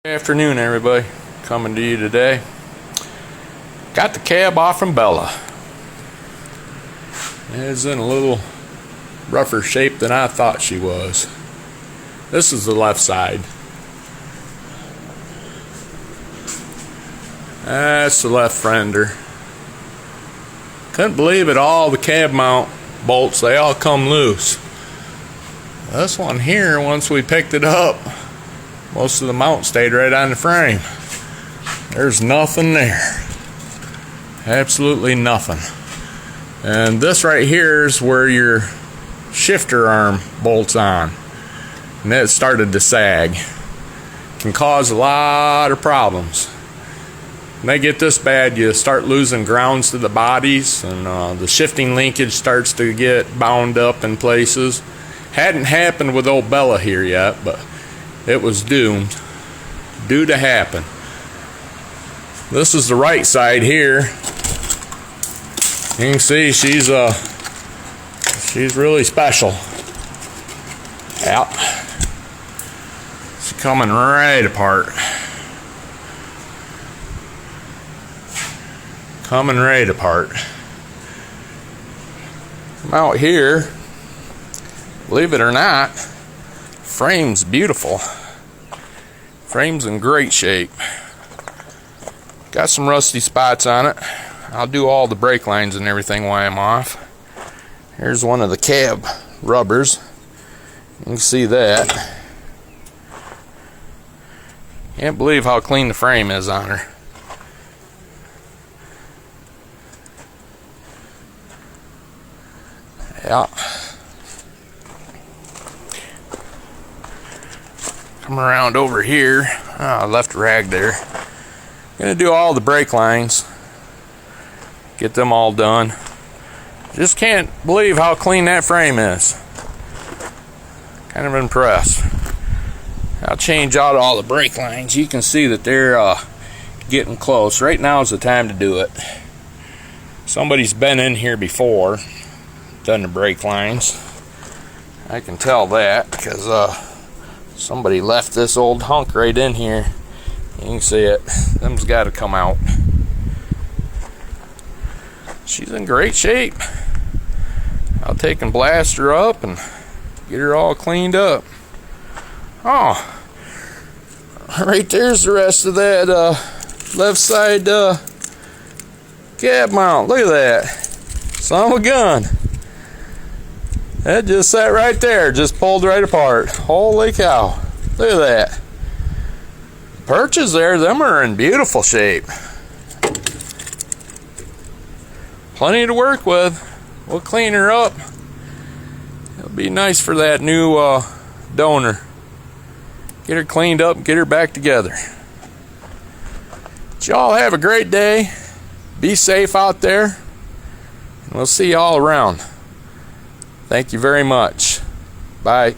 Good afternoon, everybody. Coming to you today. Got the cab off from Bella. It's in a little rougher shape than I thought she was. This is the left side. That's the left fender. Couldn't believe it, all the cab mount bolts, they all come loose. This one here, once we picked it up, most of the mount stayed right on the frame. There's nothing there. Absolutely nothing. And this right here is where your shifter arm bolts on. And it started to sag. Can cause a lot of problems. When they get this bad, you start losing grounds to the bodies, and the shifting linkage starts to get bound up in places. Hadn't happened with old Bella here yet, but it was doomed to happen. This is the right side here. You can see she's really special. Yeah. It's coming right apart. Coming right apart. I'm out here, believe it or not, frame's beautiful. Frame's in great shape. Got some rusty spots on it. I'll do all the brake lines and everything while I'm off. Here's one of the cab rubbers. You can see that. Can't believe how clean the frame is on her. Yeah. Come around over here. Oh, I left a rag there. Gonna do all the brake lines. Get them all done. Just can't believe how clean that frame is. Kind of impressed. I'll change out all the brake lines. You can see that they're getting close. Right now is the time to do it. Somebody's been in here before, done the brake lines. I can tell that because somebody left this old hunk right in here. You can see it. Them's got to come out. She's in great shape. I'll take and blast her up and get her all cleaned up. Oh, right there's the rest of that left side cab mount. Look at that. Son of a gun. That just sat right there, just pulled right apart. Holy cow. Look at that. Perches there, them are in beautiful shape. Plenty to work with. We'll clean her up. It'll be nice for that new donor. Get her cleaned up and get her back together. But y'all have a great day. Be safe out there. And we'll see you all around. Thank you very much. Bye.